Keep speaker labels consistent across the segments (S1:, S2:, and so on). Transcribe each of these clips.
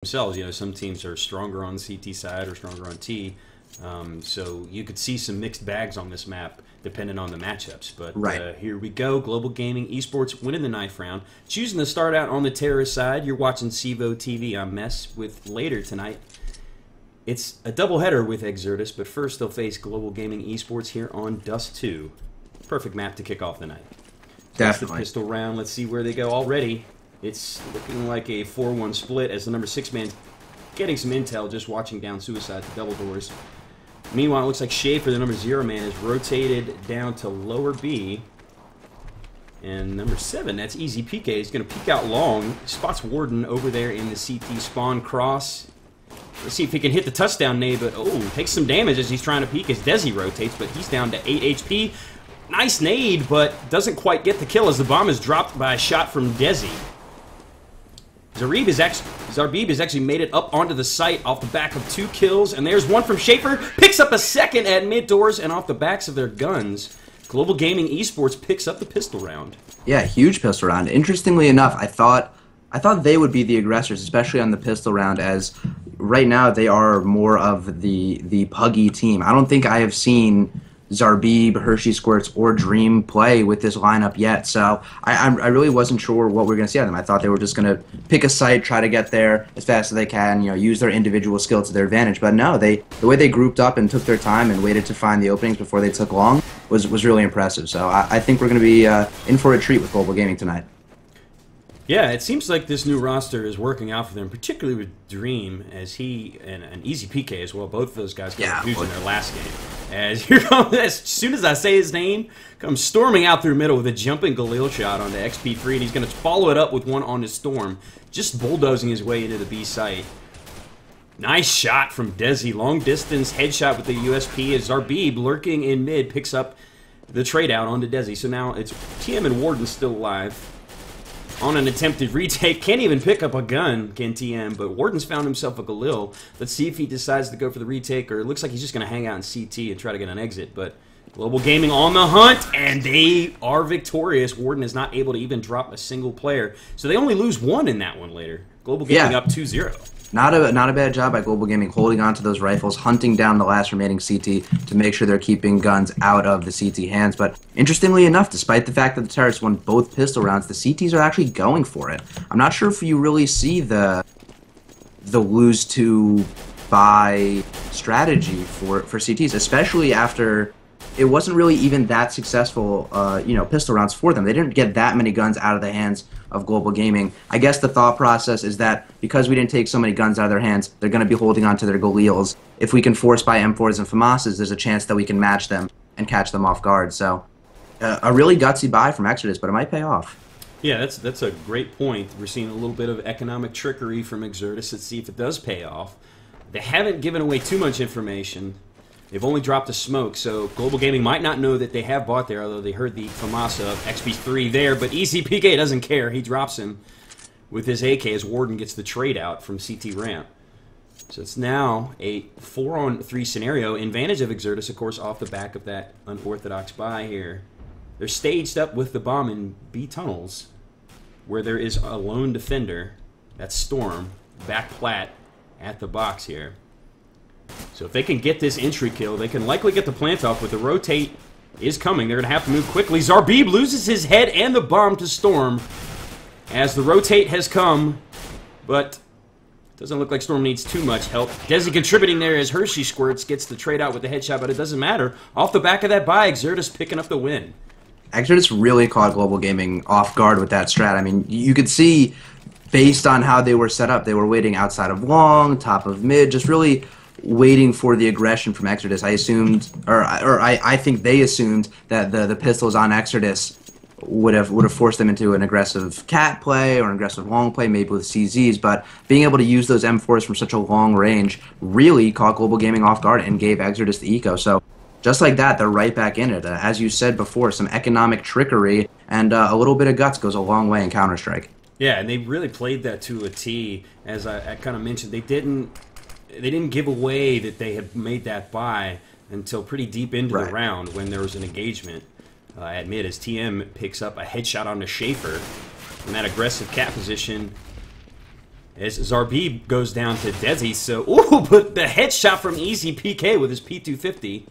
S1: themselves. You know, some teams are stronger on the CT side or stronger on T. So you could see some mixed bags on this map depending on the matchups. But here we go. Global Gaming Esports winning the ninth round. Choosing to start out on the terrorist side. You're watching CEVO TV. I'm Mess with later tonight. It's a doubleheader with Exertus, but first they'll face Global Gaming Esports here on Dust 2. Perfect map to kick off the night. So that's the pistol round. Let's see where they go already. It's looking like a 4-1 split as the number 6 man getting some intel, just watching down Suicide to double doors. Meanwhile, it looks like Schaefer, the number 0 man, is rotated down to lower B. And number 7, that's Easy PK, is going to peek out long. Spots Warden over there in the CT spawn cross. Let's see if he can hit the touchdown nade, but takes some damage as he's trying to peek as Desi rotates, but he's down to 8 HP. Nice nade, but doesn't quite get the kill as the bomb is dropped by a shot from Desi. Zarbib has actually made it up onto the site off the back of 2 kills, and there's one from Schaefer. Picks up a second at mid doors and off the backs of their guns. Global Gaming Esports picks up the pistol round. Yeah, huge pistol round. Interestingly enough, I thought they would be the aggressors, especially on the pistol round, as right now they are more of the puggy team. I don't think I have seen Zarbib, Hershey Squirts, or Dream play with this lineup yet, so I really wasn't sure what we were going to see out of them. I thought they were just going to pick a site, try to get there as fast as they can, you know, use their individual skill to their advantage. But no, the way they grouped up and took their time and waited to find the openings before they took long was really impressive. So I think we're going to be in for a treat with Global Gaming tonight. Yeah, it seems like this new roster is working out for them, particularly with Dream, as he and Easy PK as well. Both of those guys got huge in their last game. As here comes, as soon as I say his name, comes storming out through middle with a jumping Galil shot onto XP3, and he's going to follow it up with one on the Storm, just bulldozing his way into the B site. Nice shot from Desi, long distance headshot with the USP as Zarbib, lurking in mid, picks up the trade out onto Desi. So now it's TM and Warden still alive. On an attempted retake, can't even pick up a gun, can TM, but Warden's found himself a Galil. Let's see if he decides to go for the retake, or it looks like he's just going to hang out in CT and try to get an exit, but Global Gaming on the hunt, and they are victorious. Warden is not able to even drop a single player, so they only lose 1 in that one later. Global Gaming up 2-0. Not a bad job by Global Gaming holding on to those rifles, hunting down the last remaining CT to make sure they're keeping guns out of the CT hands. But interestingly enough, despite the fact that the terrorists won both pistol rounds, the CTs are actually going for it. I'm not sure if you really see the lose to buy strategy for CTs, especially after it wasn't really even that successful, pistol rounds for them. They didn't get that many guns out of the hands of Global Gaming. I guess the thought process is that because we didn't take so many guns out of their hands, they're going to be holding on to their Galils. If we can force buy M4s and FAMASs, there's a chance that we can match them and catch them off guard. So a really gutsy buy from Exodus, but it might pay off. Yeah, that's a great point. We're seeing a little bit of economic trickery from Exertus. Let's see if it does pay off. They haven't given away too much information. They've only dropped a smoke, so Global Gaming might not know that they have bought there, although they heard the FAMAS of XP3 there, but Easy PK doesn't care. He drops him with his AK as Warden gets the trade out from CT ramp. So it's now a 4-on-3 scenario. Advantage of Exertus, of course, off the back of that unorthodox buy here. They're staged up with the bomb in B tunnels, where there is a lone defender. That's Storm, back plat at the box here. So if they can get this entry kill, they can likely get the plant off, but the rotate is coming. They're going to have to move quickly. Zarbib loses his head and the bomb to Storm as the rotate has come, but doesn't look like Storm needs too much help. Desi contributing there as Hershey Squirts gets the trade out with the headshot, but it doesn't matter. Off the back of that buy, Exertus picking up the win. Exertus really caught Global Gaming off guard with that strat. I mean, you could see, based on how they were set up, they were waiting outside of long, top of mid, just really waiting for the aggression from Exodus. I assumed, or I think they assumed that the pistols on Exodus would have forced them into an aggressive cat play or an aggressive long play, maybe with CZs. But being able to use those M4s from such a long range really caught Global Gaming off guard and gave Exodus the eco. So just like that, they're right back in it. As you said before, some economic trickery and a little bit of guts goes a long way in Counter-Strike. Yeah, and they really played that to a T. As I kind of mentioned, they didn't give away that they had made that buy until pretty deep into the round when there was an engagement at mid as TM picks up a headshot onto Schaefer from that aggressive cat position as Zarbib goes down to Desi. So, ooh, but the headshot from Easy PK with his P250.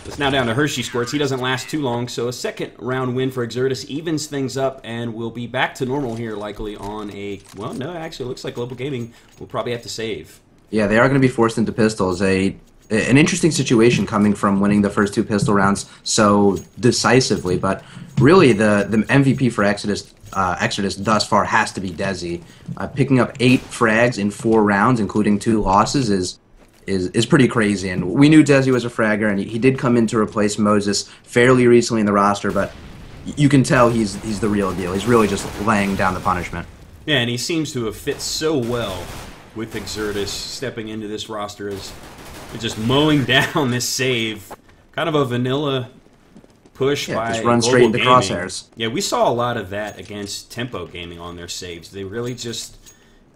S1: It's now down to Hershey Squirts. He doesn't last too long, so a second round win for Exertus evens things up, and we'll be back to normal here likely on a... Well, no, actually, it looks like Global Gaming will probably have to save.
S2: Yeah, they are going to be forced into pistols. An interesting situation coming from winning the first 2 pistol rounds so decisively, but really the MVP for Exodus thus far has to be Desi. Picking up 8 frags in 4 rounds, including 2 losses, is pretty crazy. And we knew Desi was a fragger, and he did come in to replace Moses fairly recently in the roster, but you can tell he's the real deal. He's really just laying down the punishment.
S1: Yeah, and he seems to have fit so well with Exertus stepping into this roster as just mowing down this save. Kind of a vanilla push by
S2: just run
S1: Global
S2: straight into
S1: Gaming.
S2: crosshairs.
S1: Yeah, we saw a lot of that against Tempo Gaming on their saves. They really just...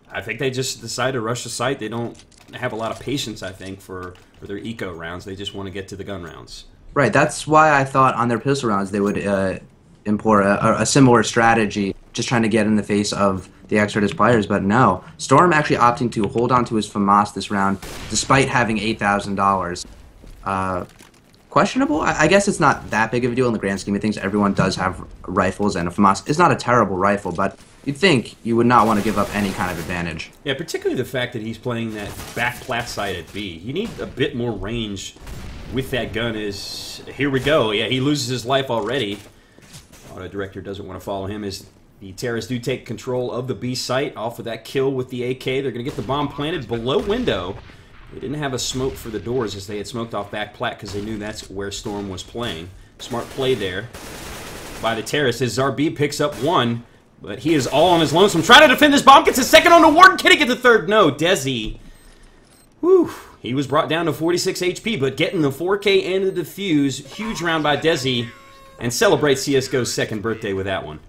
S1: I think they just decide to rush the site. They don't have a lot of patience, I think, for their eco rounds. They just want to get to the gun rounds.
S2: Right, that's why I thought on their pistol rounds they would employ a similar strategy, just trying to get in the face of the Exodus players, but no. Storm actually opting to hold on to his FAMAS this round, despite having $8,000. Questionable? I guess it's not that big of a deal in the grand scheme of things. Everyone does have rifles, and a FAMAS is not a terrible rifle, but you'd think you would not want to give up any kind of advantage.
S1: Yeah, particularly the fact that he's playing that back plat side at B. You need a bit more range with that gun. Here we go. Yeah, he loses his life already. Auto Director doesn't want to follow him as the terrorists do take control of the B site off of that kill with the AK. They're going to get the bomb planted below window. They didn't have a smoke for the doors as they had smoked off back plat because they knew that's where Storm was playing. Smart play there by the terrorists as Zarbib picks up 1, but he is all on his lonesome. Trying to defend this bomb, gets a second on the Warden. Can he get the third? No, Desi. Whew. He was brought down to 46 HP, but getting the 4K and the defuse. Huge round by Desi, and celebrates CSGO's second birthday with that one.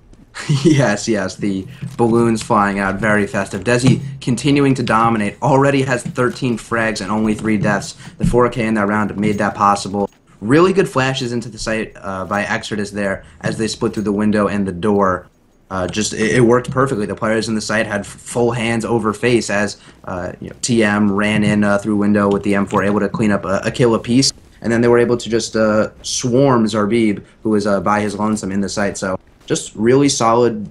S2: Yes, the balloons flying out, very festive. Desi continuing to dominate, already has 13 frags and only 3 deaths. The 4K in that round made that possible. Really good flashes into the site by Exodus there as they split through the window and the door. It worked perfectly. The players in the site had full hands over face as TM ran in through window with the M4, able to clean up a kill apiece. And then they were able to just swarm Zarbib, who was by his lonesome in the site. So just really solid,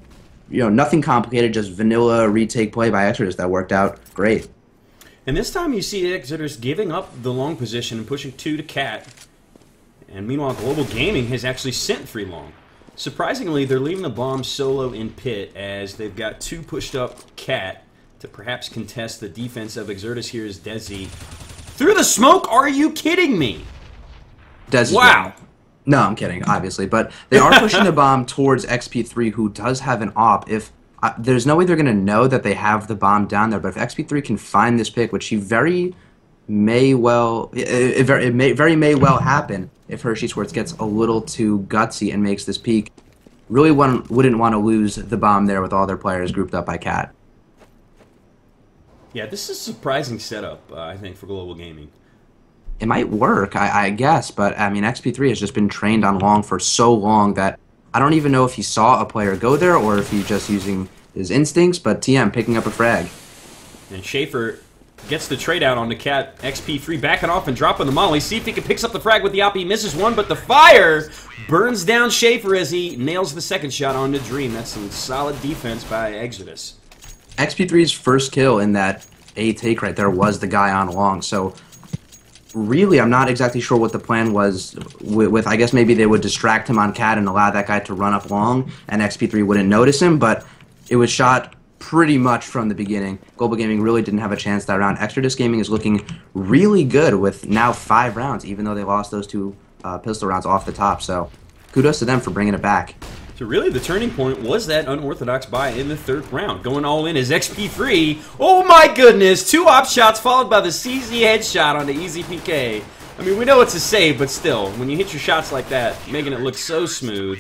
S2: nothing complicated, just vanilla retake play by Exodus that worked out great.
S1: And this time you see Exodus giving up the long position and pushing 2 to Cat. And meanwhile, Global Gaming has actually sent 3 long. Surprisingly, they're leaving the bomb solo in pit as they've got 2 pushed up Cat to perhaps contest the defense of Exodus. Here is Desi. Through the smoke? Are you kidding me?
S2: Desi's
S1: wow.
S2: No, I'm kidding, obviously. But they are pushing the bomb towards XP3, who does have an op. There's no way they're going to know that they have the bomb down there, but if XP3 can find this pick, which he very may well happen if Hershey Squirts gets a little too gutsy and makes this peak. Really wouldn't want to lose the bomb there with all their players grouped up by Cat.
S1: Yeah, this is a surprising setup, I think, for Global Gaming.
S2: It might work, I guess, but I mean, XP3 has just been trained on long for so long that I don't even know if he saw a player go there or if he's just using his instincts, but TM picking up a frag.
S1: And Schaefer gets the trade out on the Cat. XP3 backing off and dropping the molly. See if he can pick up the frag with the op. He misses one, but the fire burns down Schaefer as he nails the second shot on the Dream. That's some solid defense by Exodus.
S2: XP3's first kill in that A take right there was the guy on long, so really I'm not exactly sure what the plan was with I guess maybe they would distract him on Cat and allow that guy to run up long and XP3 wouldn't notice him, but it was shot pretty much from the beginning. Global Gaming really didn't have a chance that round. Exodus Gaming is looking really good with now 5 rounds, even though they lost those 2 pistol rounds off the top, so kudos to them for bringing it back.
S1: So really the turning point was that unorthodox buy in the 3rd round. Going all in is XP3. Oh my goodness! 2 op shots followed by the CZ headshot on the Easy PK. I mean, we know it's a save, but still, when you hit your shots like that, making it look so smooth.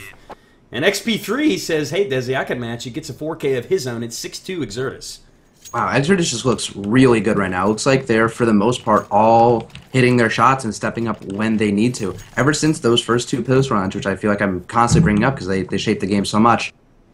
S1: And XP3 says, hey, Desi, I can match. He gets a 4K of his own. It's 6-2 Exodus.
S2: Wow, Exodus just looks really good right now. It looks like they're, for the most part, all hitting their shots and stepping up when they need to. Ever since those first 2 pistol rounds, which I feel like I'm constantly bringing up because they shape the game so much,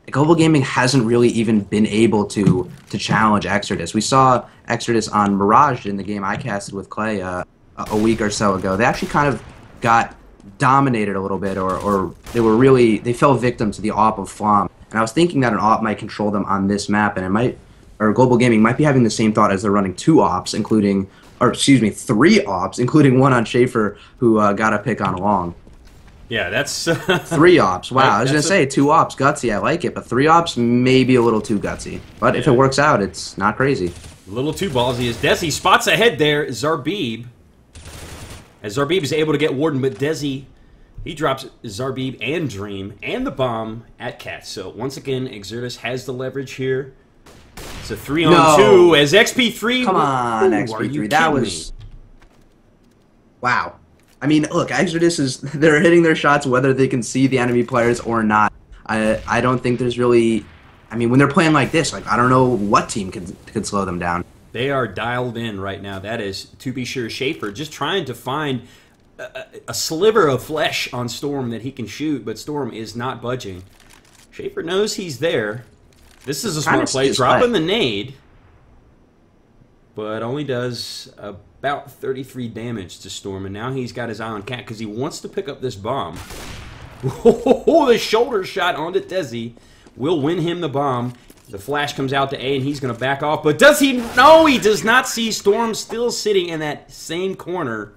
S2: Global Gaming hasn't really even been able to challenge Exodus. We saw Exodus on Mirage in the game I casted with Clay a week or so ago. They actually kind of got dominated a little bit, or they fell victim to the AWP of Flom. And I was thinking that an AWP might control them on this map, and Global Gaming might be having the same thought as they're running three AWPs, including one on Schaefer, who got a pick on Long.
S1: Yeah, that's...
S2: 3 AWPs. Wow, I was going to say 2 AWPs. Gutsy, I like it. But 3 AWPs, maybe a little too gutsy. But if it works out, it's not crazy.
S1: A little too ballsy as Desi spots ahead there. Zarbib. As Zarbib is able to get Warden, but Desi, he drops Zarbib and Dream and the bomb at Cat. So once again, Exertus has the leverage here. It's a 3-on-2 as XP3...
S2: Come on, XP3. That was... Wow. I mean, look, Exodus they're hitting their shots whether they can see the enemy players or not. I don't think there's really, I mean, when they're playing like this, like, I don't know what team could slow them down.
S1: They are dialed in right now. That is, to be sure, Schaefer just trying to find a sliver of flesh on Storm that he can shoot, but Storm is not budging. Schaefer knows he's there. This is a smart play, dropping the nade, but only does about 33 damage to Storm, and now he's got his eye on Cat because he wants to pick up this bomb. Oh, the shoulder shot onto Desi will win him the bomb. The flash comes out to A, and he's going to back off, but does he? No, he does not see Storm still sitting in that same corner.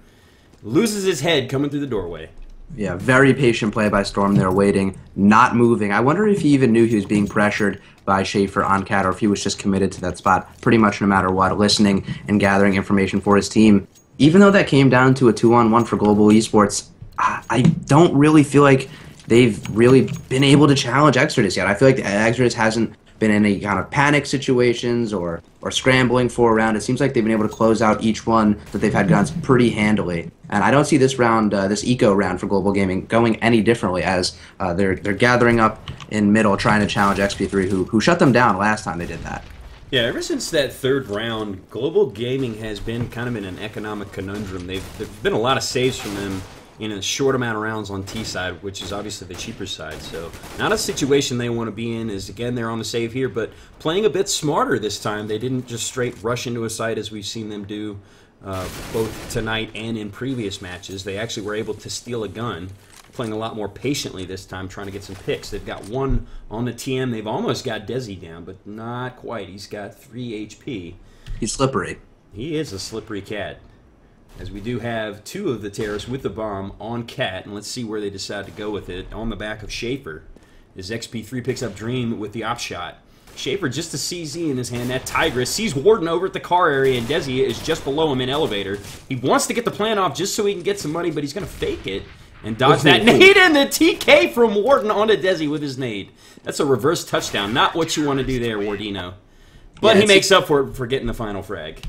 S1: Loses his head coming through the doorway.
S2: Yeah, very patient play by Storm there, waiting, not moving. I wonder if he even knew he was being pressured by Schaefer on Cat, or if he was just committed to that spot pretty much no matter what, listening and gathering information for his team. Even though that came down to a 2-on-1 for Global Esports, I don't really feel like they've really been able to challenge Exodus yet. I feel like Exodus hasn't been in any kind of panic situations or scrambling for a round. It seems like they've been able to close out each one that they've had guns pretty handily. And I don't see this round, this eco round for Global Gaming, going any differently as they're gathering up in middle, trying to challenge XP3, who shut them down last time they did that.
S1: Yeah, ever since that third round, Global Gaming has been kind of in an economic conundrum. There's been a lot of saves from them in a short amount of rounds on T side, which is obviously the cheaper side. So not a situation they want to be in. Is again, they're on the save here, but playing a bit smarter this time. They didn't just straight rush into a site as we've seen them do both tonight and in previous matches. They actually were able to steal a gun, playing a lot more patiently this time, trying to get some picks. They've got one on the TM. They've almost got Desi down, but not quite. He's got 3 HP.
S2: He's slippery.
S1: He is a slippery cat. As we do have 2 of the terrorists with the bomb on Cat, and let's see where they decide to go with it. On the back of Schaefer, as XP3 picks up Dream with the op shot. Schaefer just a CZ in his hand. That Tigress sees Warden over at the car area, and Desi is just below him in elevator. He wants to get the plan off just so he can get some money, but he's going to fake it and dodge that nade, and the TK from Warden onto Desi with his nade. That's a reverse touchdown. Not what you want to do there, Wardino. But yeah, he makes up for getting the final frag.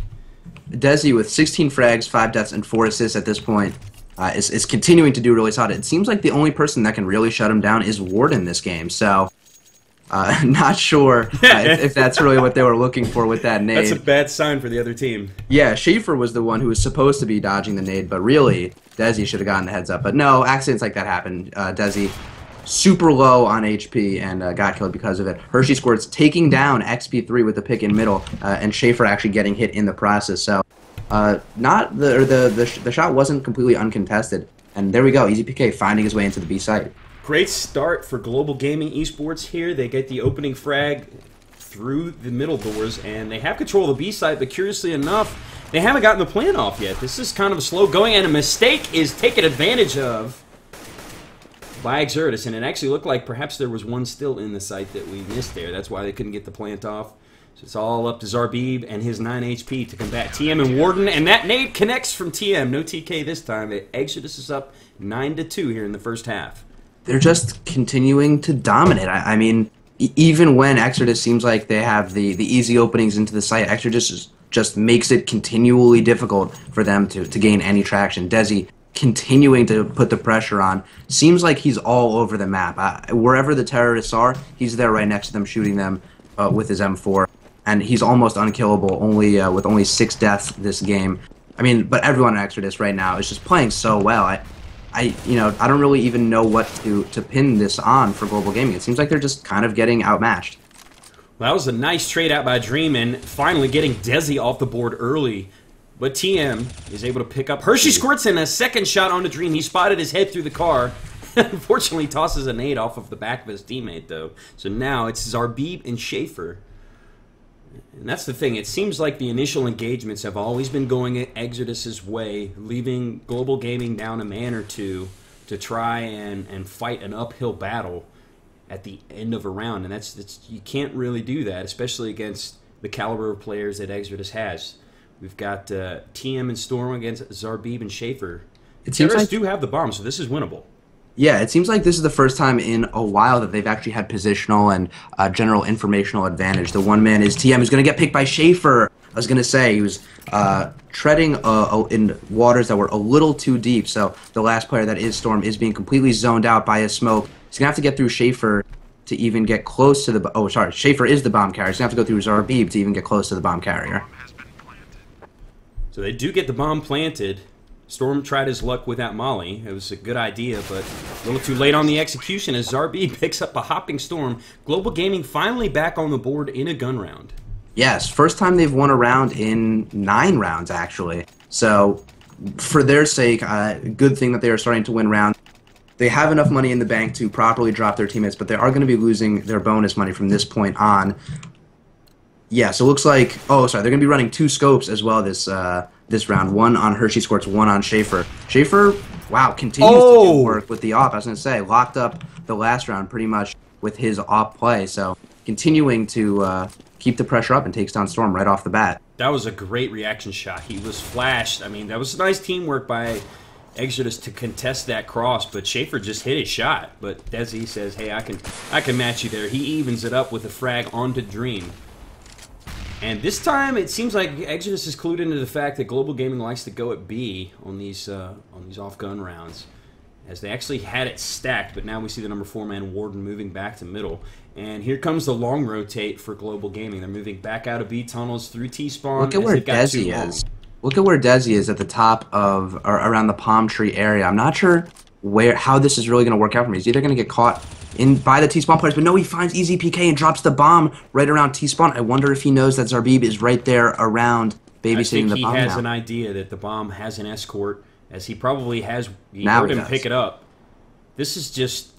S2: Desi with 16 frags, 5 deaths, and 4 assists at this point is continuing to do really solid. It seems like the only person that can really shut him down is Warden this game, so not sure if that's really what they were looking for with that nade.
S1: That's a bad sign for the other team.
S2: Yeah, Schaefer was the one who was supposed to be dodging the nade, but really, Desi should have gotten the heads up. But no, accidents like that happen. Desi super low on HP and got killed because of it. Hershey Squirts taking down XP3 with the pick in middle, and Schaefer actually getting hit in the process. So, not the shot wasn't completely uncontested. And there we go, Easy PK finding his way into the B site.
S1: Great start for Global Gaming Esports here. They get the opening frag through the middle doors, and they have control of the B site, but curiously enough, they haven't gotten the plan off yet. This is kind of slow going, and a mistake is taken advantage of by Exertus, and it actually looked like perhaps there was one still in the site that we missed there. That's why they couldn't get the plant off. So it's all up to Zarbib and his 9 HP to combat TM and Warden, and that nade connects from TM. No TK this time. Exodus is up 9-2 here in the first half.
S2: They're just continuing to dominate. I mean, even when Exodus seems like they have the easy openings into the site, Exodus just makes it continually difficult for them to gain any traction. Desi continuing to put the pressure on. Seems like he's all over the map. Wherever the terrorists are, he's there right next to them, shooting them with his M4. And he's almost unkillable, with only 6 deaths this game. I mean, but everyone in Exodus right now is just playing so well. I don't really even know what to pin this on for Global Gaming. It seems like they're just kind of getting outmatched.
S1: Well, that was a nice trade out by Dream, and finally getting Desi off the board early. But TM is able to pick up Hershey Squirts and a second shot onto Dream. He spotted his head through the car. Unfortunately, tosses a nade off of the back of his teammate, though. So now it's Zarbib and Schaefer. And that's the thing. It seems like the initial engagements have always been going Exodus's way, leaving Global Gaming down a man or two to try and fight an uphill battle at the end of a round. And that's you can't really do that, especially against the caliber of players that Exodus has. We've got TM and Storm against Zarbib and Schaefer. Terrorists do have the bomb, so this is winnable.
S2: Yeah, it seems like this is the first time in a while that they've actually had positional and general informational advantage. The one man is TM, who's going to get picked by Schaefer. I was going to say, he was treading in waters that were a little too deep, so the last player, that is Storm, is being completely zoned out by his smoke. He's going to have to get through Schaefer to even get close to the... Oh, sorry, Schaefer is the bomb carrier. He's going to have to go through Zarbib to even get close to the bomb carrier.
S1: So they do get the bomb planted. Storm tried his luck without Molly. It was a good idea, but a little too late on the execution as Zarbib picks up a hopping Storm. Global Gaming finally back on the board in a gun round.
S2: Yes, first time they've won a round in 9 rounds, actually. So, for their sake, good thing that they are starting to win rounds. They have enough money in the bank to properly drop their teammates, but they are going to be losing their bonus money from this point on. Yeah, so it looks like... Oh, sorry, they're going to be running 2 scopes as well this round. One on Hershey Squirts, one on Schaefer. Schaefer, wow, continues to do work with the op. I was going to say, locked up the last round pretty much with his op play. So continuing to keep the pressure up and takes down Storm right off the bat.
S1: That was a great reaction shot. He was flashed. I mean, that was nice teamwork by Exodus to contest that cross, but Schaefer just hit his shot. But Desi says, hey, I can match you there. He evens it up with a frag onto Dream. And this time, it seems like Exodus is clued into the fact that Global Gaming likes to go at B on these off-gun rounds, as they actually had it stacked. But now we see the number 4-man Warden moving back to middle, and here comes the long rotate for Global Gaming. They're moving back out of B tunnels through T-spawn.
S2: Look at where Desi is. Look at where Desi is at the top of or around the palm tree area. I'm not sure how this is really going to work out for me. He's either going to get caught by the T-spawn players, but no, he finds easy PK and drops the bomb right around T-spawn. I wonder if he knows that Zarbib is right there around babysitting the bomb.
S1: I think he has an idea that the bomb has an escort, as he probably has. He heard him pick it up. This is just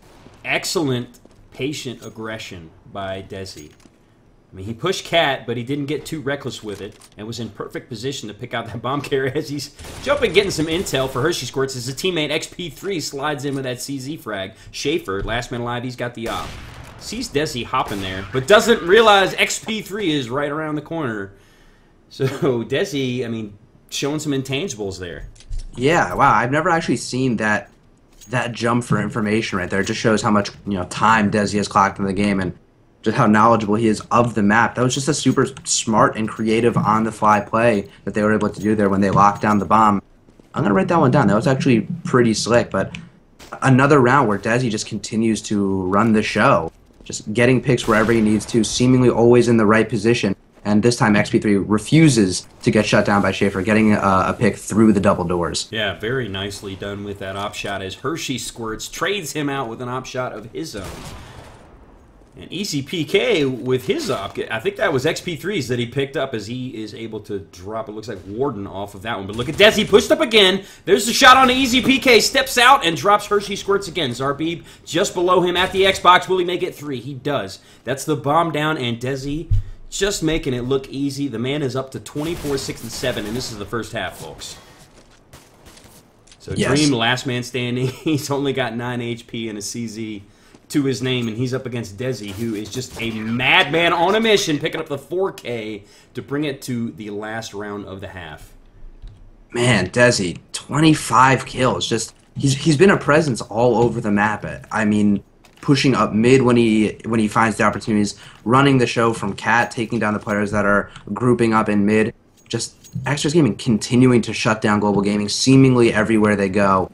S1: excellent patient aggression by Desi. I mean, he pushed Cat, but he didn't get too reckless with it, and was in perfect position to pick out that bomb carrier as he's jumping, getting some intel for Hershey Squirts as his teammate XP3 slides in with that CZ frag. Schaefer, last man alive, he's got the op. Sees Desi hopping there, but doesn't realize XP3 is right around the corner. So Desi, I mean, showing some intangibles there.
S2: Yeah, wow, I've never actually seen that jump for information right there. It just shows how much time Desi has clocked in the game, and just how knowledgeable he is of the map. That was just a super smart and creative on-the-fly play that they were able to do there when they locked down the bomb. I'm going to write that one down. That was actually pretty slick, but another round where Desi just continues to run the show, just getting picks wherever he needs to, seemingly always in the right position. And this time XP3 refuses to get shut down by Schaefer, getting a pick through the double doors.
S1: Yeah, very nicely done with that op shot as Hershey Squirts trades him out with an op shot of his own. And easy PK with his op. I think that was XP3's that he picked up as he is able to drop, it looks like Warden off of that one. But look at Desi, pushed up again. There's the shot on the easy PK, steps out and drops Hershey Squirts again. Zarbib just below him at the Xbox. Will he make it 3? He does. That's the bomb down, and Desi just making it look easy. The man is up to 24, 6, and 7, and this is the first half, folks. So yes. Dream, last man standing. He's only got 9 HP and a CZ to his name, and he's up against Desi, who is just a madman on a mission, picking up the 4K to bring it to the last round of the half.
S2: Man, Desi, 25 kills. Just he's been a presence all over the map. I mean, pushing up mid when he finds the opportunities, running the show from Cat, taking down the players that are grouping up in mid. Just Exodus Gaming continuing to shut down Global Gaming seemingly everywhere they go,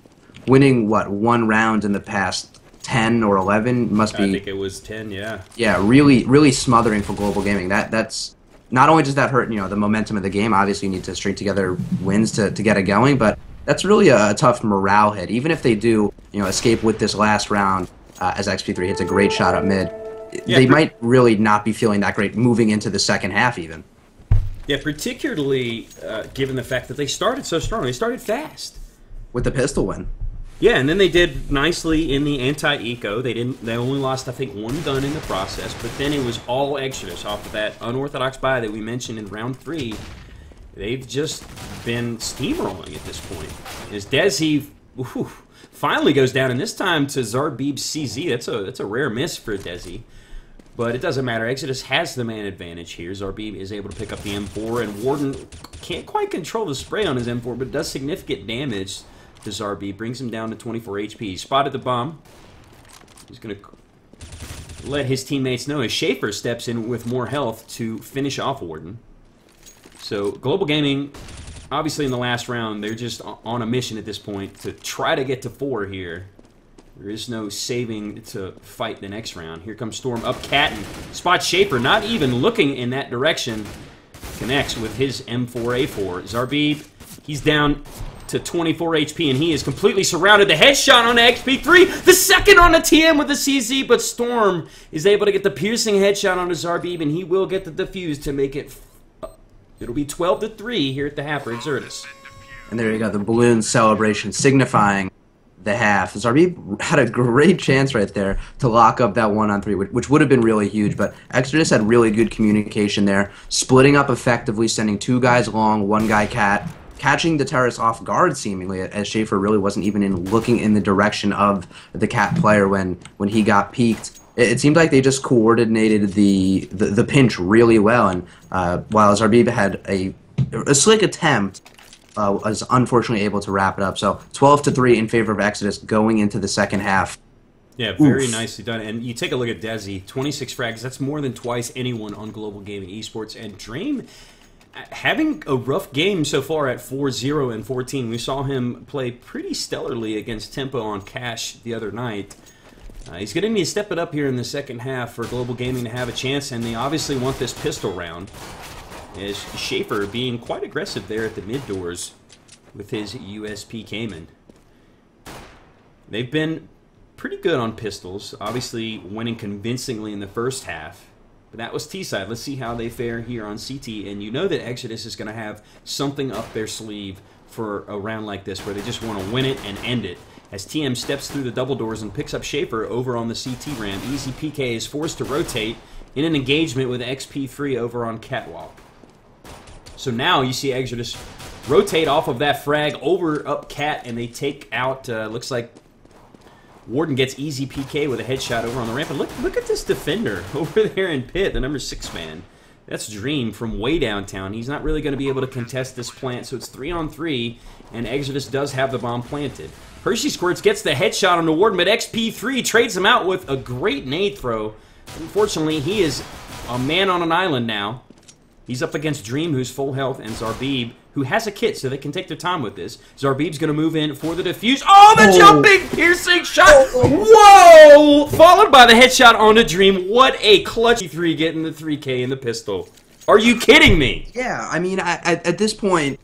S2: winning what, 1 round in the past 10 or 11 must be.
S1: I think it was 10, yeah.
S2: Yeah, really smothering for Global Gaming. That's not only does that hurt, the momentum of the game. Obviously, you need to string together wins to get it going, but That's really a tough morale hit. Even if they do, escape with this last round, as XP3 hits a great shot up mid,
S1: Yeah,
S2: they might really not be feeling that great moving into the second half even.
S1: Yeah, particularly given the fact that they started so strong. They started fast.
S2: With the pistol win.
S1: Yeah, and then they did nicely in the anti-eco. They only lost, I think, one gun in the process, but then it was all Exodus off of that unorthodox buy that we mentioned in round 3. They've just been steamrolling at this point. As Desi finally goes down, and this time to Zarbib's CZ. That's a rare miss for Desi. But it doesn't matter. Exodus has the man advantage here. Zarbib is able to pick up the M4, and Warden can't quite control the spray on his M4, but it does significant damage to Zarbib. Brings him down to 24 HP. He spotted the bomb. He's going to let his teammates know as Schaefer steps in with more health to finish off Warden. So Global Gaming, obviously in the last round, they're just on a mission at this point to try to get to 4 here. There is no saving to fight the next round. Here comes Storm up Cat and spots Schaefer, not even looking in that direction. Connects with his M4A4. Zarbib, he's down to 24 HP, and he is completely surrounded. The headshot on the XP3, the second on the TM with the CZ, but Storm is able to get the piercing headshot on the Zarbib, and he will get the defuse to make it. It'll be 12-3 here at the half for Exertus.
S2: And there you go, the balloon celebration signifying the half. Zarbib had a great chance right there to lock up that 1-on-3, which would have been really huge, but Exodus had really good communication there, splitting up effectively, sending 2 guys long, 1 guy cat, catching the terrace off guard seemingly, as Schaefer really wasn't even looking in the direction of the cat player when he got peeked. It seemed like they just coordinated the pinch really well, and while Zarbib had a slick attempt, was unfortunately able to wrap it up. So 12-3 in favor of Exodus going into the second half.
S1: Yeah, very nicely done. And you take a look at Desi, 26 frags. That's more than twice anyone on Global Gaming Esports. And Dream having a rough game so far at 4-0 and 14. We saw him play pretty stellarly against Tempo on Cash the other night. He's going to need to step it up here in the second half for Global Gaming to have a chance, and they obviously want this pistol round. As Schaefer being quite aggressive there at the mid doors with his USP Cayman. They've been pretty good on pistols, obviously winning convincingly in the first half. But that was T-side. Let's see how they fare here on CT. And you know that Exodus is going to have something up their sleeve for a round like this where they just want to win it and end it. As TM steps through the double doors and picks up Schaefer over on the CT ramp, Easy PK is forced to rotate in an engagement with XP3 over on Catwalk. So now you see Exodus rotate off of that frag over up Cat, and they take out, looks like Warden gets Easy PK with a headshot over on the ramp. And look at this defender over there in pit, the number 6 man. That's Dream from way downtown. He's not really going to be able to contest this plant, so it's 3-on-3, and Exodus does have the bomb planted. Hershey Squirts gets the headshot on the Warden, but XP3 trades him out with a great nade throw. Unfortunately, he is a man on an island now. He's up against Dream, who's full health, and Zarbib, who has a kit, so they can take their time with this. Zarbib's going to move in for the defuse. Oh, the jumping, piercing shot! Whoa! Followed by the headshot on the Dream. What a clutch 3 getting the 3K in the pistol. Are you kidding me?
S2: Yeah, I mean, at this point,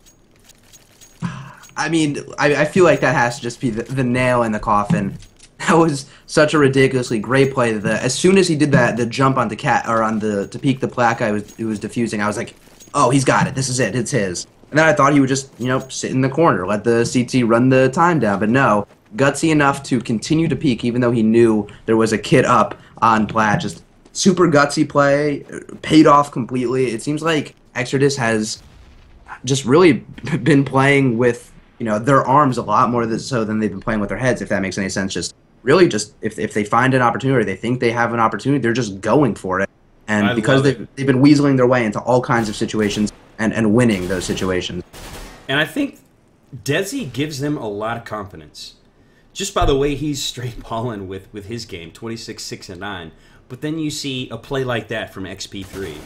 S2: I mean, I feel like that has to just be the nail in the coffin. That was such a ridiculously great play. As soon as he did that, the jump on the cat or on the to peek the black guy who was defusing, I was like, oh, he's got it. This is it. It's his. And then I thought he would just, sit in the corner, let the CT run the time down. But no, gutsy enough to continue to peek, even though he knew there was a kid up on Plaid. Just super gutsy play, paid off completely. It seems like Exodus has just really been playing with their arms a lot more so than they've been playing with their heads, if that makes any sense. Just really if they find an opportunity, they think they have an opportunity, they're just going for it. And because they've been weaseling their way into all kinds of situations and winning those situations.
S1: And I think Desi gives them a lot of confidence. Just by the way he's straight balling with his game, 26, 6, and 9. But then you see a play like that from XP3.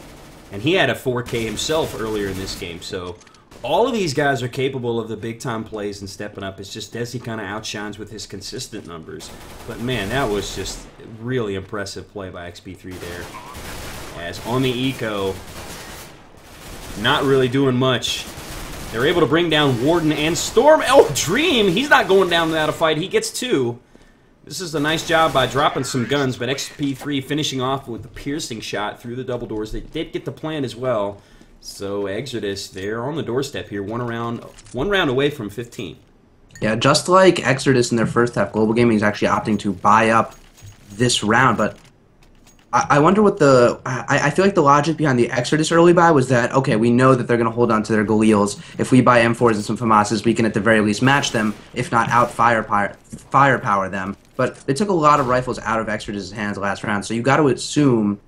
S1: And he had a 4K himself earlier in this game, so all of these guys are capable of the big-time plays and stepping up. It's just Desi kind of outshines with his consistent numbers. But, man, that was just really impressive play by XP3 there. As on the eco, not really doing much. They're able to bring down Warden and Storm. Oh, Dream! He's not going down without a fight. He gets 2. This is a nice job by dropping some guns, but XP3 finishing off with a piercing shot through the double doors. They did get the plant as well. So Exodus, they're on the doorstep here, one round away from 15.
S2: Yeah, just like Exodus in their first half, Global Gaming is actually opting to buy up this round, but I wonder what I feel like the logic behind the Exodus early buy was that, okay, we know that they're going to hold on to their Galils. If we buy M4s and some FAMASs, we can at the very least match them, if not out firepower them. But they took a lot of rifles out of Exodus' hands last round, so you got to assume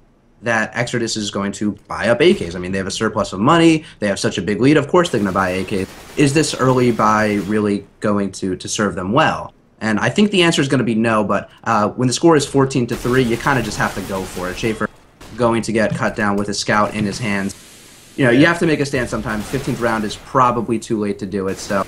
S2: that Exodus is going to buy up AKs. I mean, they have a surplus of money, they have such a big lead, of course they're going to buy AKs. Is this early buy really going to serve them well? And I think the answer is going to be no, but when the score is 14-3, you kind of just have to go for it. Schaefer going to get cut down with a scout in his hands. You know, you have to make a stand sometimes. 15th round is probably too late to do it, so,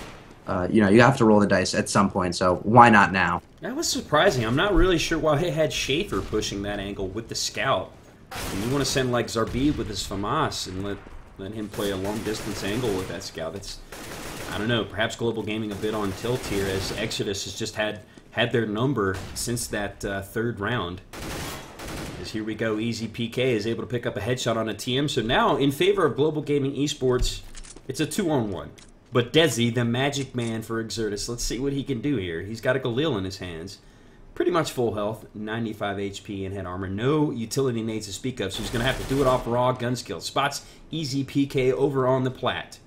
S2: you know, you have to roll the dice at some point, so why not now?
S1: That was surprising. I'm not really sure why they had Schaefer pushing that angle with the scout. And you want to send, like, Zarbib with his FAMAS and let him play a long-distance angle with that scout. That's... I don't know, perhaps Global Gaming a bit on tilt here, as Exodus has just had their number since that third round. As here we go, Easy PK is able to pick up a headshot on a TM. So now, in favor of Global Gaming Esports, it's a 2-on-1. But Desi, the magic man for Exodus, let's see what he can do here. He's got a Galil in his hands. Pretty much full health, 95 HP and head armor. No utility nades to speak of, so he's going to have to do it off raw gun skill. Spots Easy PK over on the plat.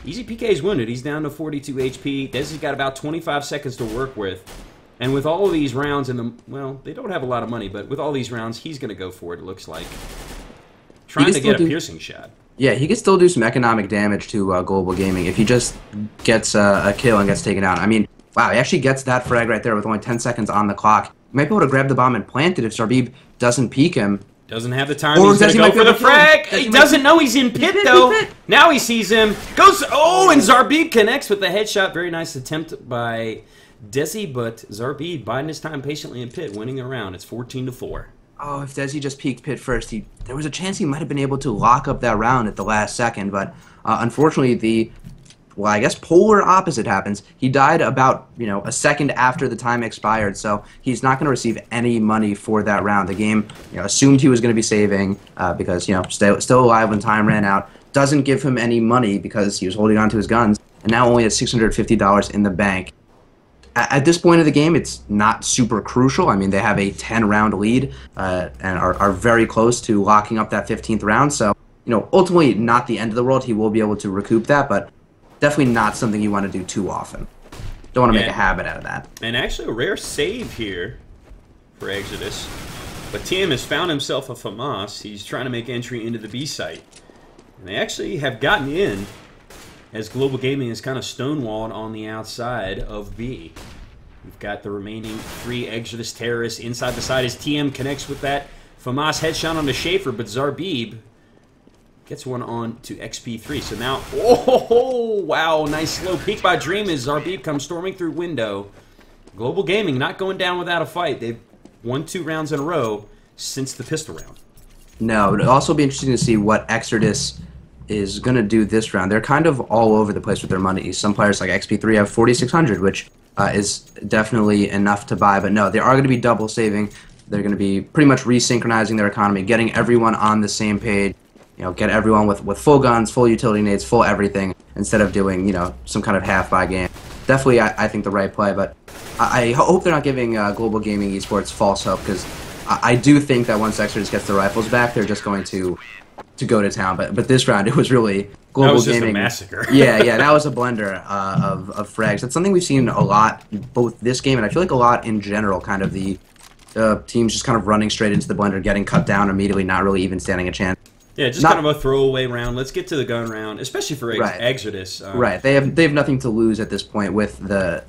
S1: Easy PK is wounded. He's down to 42 HP. Desi's got about 25 seconds to work with. And with all of these rounds in the... Well, they don't have a lot of money, but with all these rounds, he's going to go for it, it looks like. Trying to get a piercing shot. Yeah, he can still do some economic damage to Global Gaming if he just gets a kill and gets taken out. I mean, wow, he actually gets that frag right there with only 10 seconds on the clock. He might be able to grab the bomb and plant it if Zarbib doesn't peek him. Doesn't have the time. He's going to go for the frag. He doesn't know he's in pit, though. Now he sees him. Goes. Oh, and Zarbib connects with the headshot. Very nice attempt by Desi, but Zarbib biding his time patiently in pit, winning the round. It's 14-4. Oh, if Desi just peeked pit first, there was a chance he might have been able to lock up that round at the last second, but unfortunately well, I guess polar opposite happens. He died about, a second after the time expired, so he's not going to receive any money for that round. The game, assumed he was going to be saving because, still alive when time ran out. Doesn't give him any money because he was holding on to his guns, and now only has $650 in the bank. At this point of the game, it's not super crucial. I mean, they have a 10-round lead and are very close to locking up that 15th round, so, ultimately not the end of the world. He will be able to recoup that, but definitely not something you want to do too often. Don't want to make a habit out of that. And actually a rare save here for Exodus. But TM has found himself a FAMAS. He's trying to make entry into the B site. And they actually have gotten in as Global Gaming is kind of stonewalled on the outside of B. We've got the remaining 3 Exodus terrorists inside the site as TM connects with that FAMAS headshot on the Schaefer, but Zarbib gets one on to XP3. So now, oh, wow, nice slow peek by Dream as Zarbib comes storming through window. Global Gaming not going down without a fight. They've won 2 rounds in a row since the pistol round. No, it'll also be interesting to see what Exodus is going to do this round. They're kind of all over the place with their money. Some players like XP3 have 4,600, which is definitely enough to buy. But no, they are going to be double saving. They're going to be pretty much resynchronizing their economy, getting everyone on the same page. Get everyone with full guns, full utility nades, full everything, instead of doing, some kind of half-buy game. Definitely, I think the right play, but I hope they're not giving Global Gaming Esports false hope, because I do think that once Exodus gets the rifles back, they're just going to go to town. But this round, it was really Global Gaming. That was just a massacre. yeah, that was a blender of frags. That's something we've seen a lot, both this game and I feel like a lot in general, kind of the teams just kind of running straight into the blender, getting cut down immediately, not really even standing a chance. Yeah, just kind of a throwaway round. Let's get to the gun round, especially for Exodus. Right, they have nothing to lose at this point with the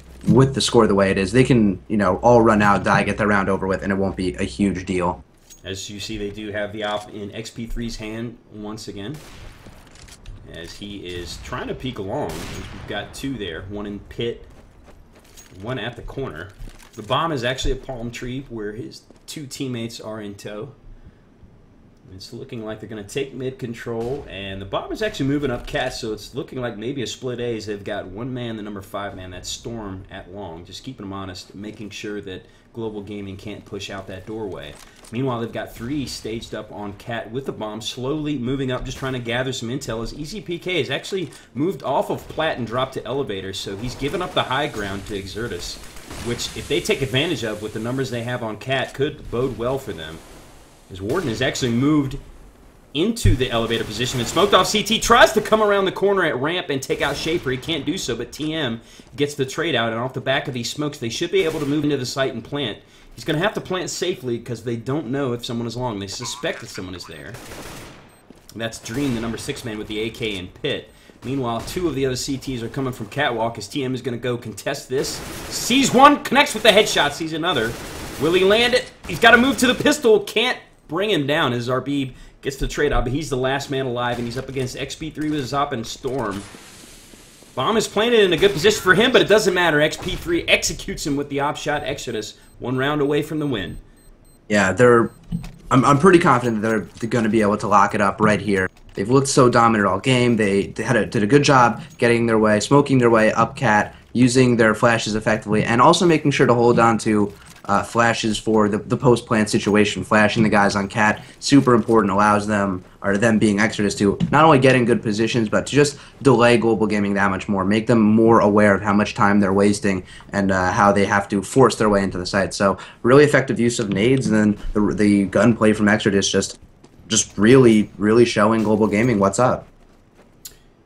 S1: score the way it is. They can all run out, die, get their round over with, and it won't be a huge deal. As you see, they do have the op in XP3's hand once again, as he is trying to peek along. We've got 2 there, one in pit, one at the corner. The bomb is actually a palm tree where his 2 teammates are in tow. It's looking like they're going to take mid control, and the bomber's actually moving up cat, so it's looking like maybe a split A's. They've got one man, the number 5 man, that's Storm at long, just keeping them honest, making sure that Global Gaming can't push out that doorway. Meanwhile, they've got 3 staged up on cat with the bomb, slowly moving up, just trying to gather some intel, as EasyPK has actually moved off of Plat and dropped to Elevator, so he's given up the high ground to Exertus, which, if they take advantage of with the numbers they have on cat, could bode well for them. As Warden has actually moved into the elevator position and smoked off CT, tries to come around the corner at ramp and take out Schaefer. He can't do so, but TM gets the trade out, and off the back of these smokes, they should be able to move into the site and plant. He's going to have to plant safely because they don't know if someone is long. They suspect that someone is there. That's Dream, the number 6 man with the AK and Pit. Meanwhile, 2 of the other CTs are coming from Catwalk as TM is going to go contest this. Sees one, connects with the headshot, sees another. Will he land it? He's got to move to the pistol. Can't bring him down as Arbib gets the trade out, but he's the last man alive, and he's up against XP3 with Zop and Storm. Bomb is planted in a good position for him, but it doesn't matter. XP3 executes him with the op shot. Exodus 1 round away from the win.
S2: Yeah, I'm pretty confident that they're going to be able to lock it up right here. They've looked so dominant all game. They did a good job getting their way, smoking their way up cat, using their flashes effectively, and also making sure to hold on to flashes for the post-plant situation. Flashing the guys on cat, super important, allows them, or them being Exodus, to not only get in good positions, but to just delay Global Gaming that much more, make them more aware of how much time they're wasting and how they have to force their way into the site. So really effective use of nades, and then the gunplay from Exodus just really showing Global Gaming what's up.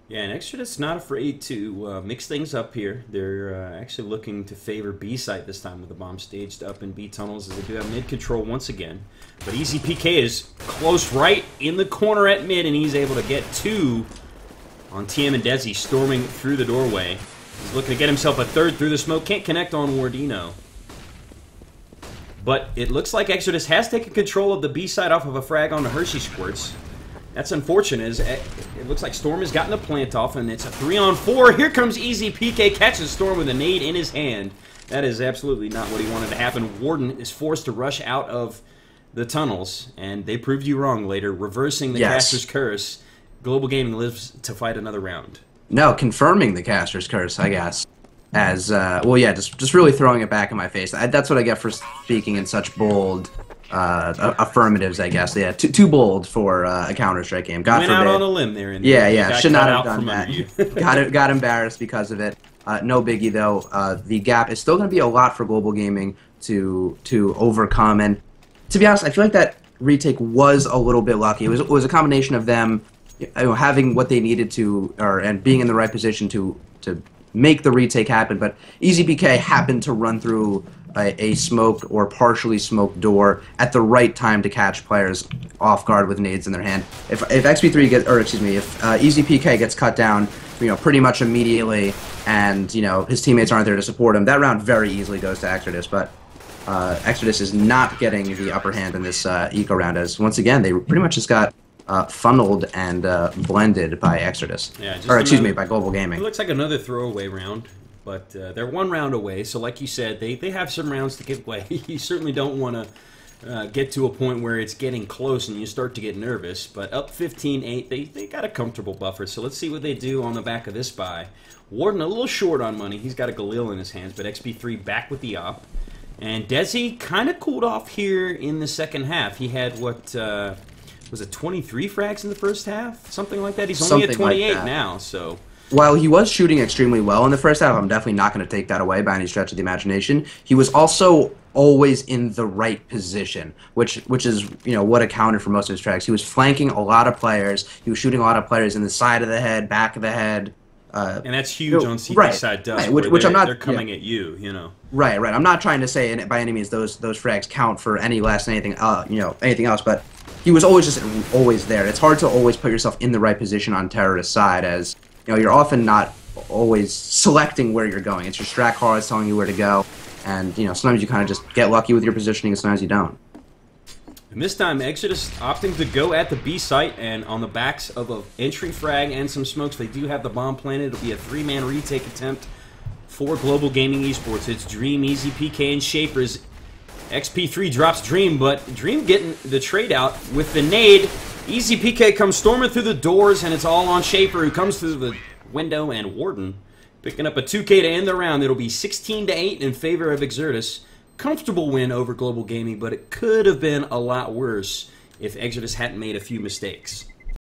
S1: Yeah, and Exodus not afraid to mix things up here. They're actually looking to favor B site this time with the bomb staged up in B tunnels, as they do have mid control once again. But EasyPK is close right in the corner at mid, and he's able to get 2 on TM and Desi storming through the doorway. He's looking to get himself a 3rd through the smoke. Can't connect on Wardino. But it looks like Exodus has taken control of the B side off of a frag on the Hershey Squirts. That's unfortunate, as it looks like Storm has gotten the plant off, and it's a 3-on-4. Here comes EasyPK, catches Storm with a nade in his hand. That is absolutely not what he wanted to happen. Warden is forced to rush out of the tunnels, and they proved you wrong later, reversing the caster's curse. Global Gaming lives to fight another round. No,
S2: confirming the caster's curse, I guess. As, well, yeah, just really throwing it back in my face. That's what I get for speaking in such bold affirmatives, I guess. Yeah, too bold for a Counter-Strike game. God
S1: forbid.
S2: Went
S1: out on a limb there.
S2: Yeah, should not have done that. got embarrassed because of it. No biggie, though. The gap is still going to be a lot for Global Gaming to overcome. And to be honest, I feel like that retake was a little bit lucky. It was a combination of them having what they needed to, and being in the right position to make the retake happen. But EasyPK happened to run through a smoked or partially smoked door at the right time to catch players off guard with nades in their hand. If XP3 gets, or excuse me, if EasyPK gets cut down, pretty much immediately, and his teammates aren't there to support him, that round very easily goes to Exodus. But Exodus is not getting the upper hand in this eco round, as once again they pretty much just got funneled and blended by Exodus, or excuse me, by Global Gaming.
S1: It looks like another throwaway round. But they're 1 round away, so like you said, they have some rounds to give away. You certainly don't want to get to a point where it's getting close and you start to get nervous. But up 15-8, they got a comfortable buffer. So let's see what they do on the back of this buy. Warden a little short on money. He's got a Galil in his hands, but XP3 back with the op. And Desi kind of cooled off here in the second half. He had, what, was it 23 frags in the first half? Something like that? He's only at 28 now, so...
S2: While he was shooting extremely well in the first half, I'm definitely not going to take that away by any stretch of the imagination. He was also always in the right position, which is what accounted for most of his frags. He was flanking a lot of players. He was shooting a lot of players in the side of the head, back of the head.
S1: And that's huge on CT side,
S2: right, which I'm not.
S1: They're coming at you,
S2: Right. I'm not trying to say by any means those frags count for any less than anything, anything else. But he was always there. It's hard to always put yourself in the right position on terrorist side, as you're often not always selecting where you're going. It's your strat cards telling you where to go, and sometimes you kind of just get lucky with your positioning, and sometimes you don't.
S1: And this time, Exodus opting to go at the B site, and on the backs of an entry frag and some smokes, they do have the bomb planted. It'll be a 3-man retake attempt for Global Gaming eSports. It's Dream, EasyPK, and Shapers XP3 drops Dream, but Dream getting the trade out with the nade. Easy PK comes storming through the doors, and it's all on Schaefer, who comes through the window, and Warden picking up a 2K to end the round. It'll be 16-8 in favor of Exertus. Comfortable win over Global Gaming, but it could have been a lot worse if Exertus hadn't made a few mistakes.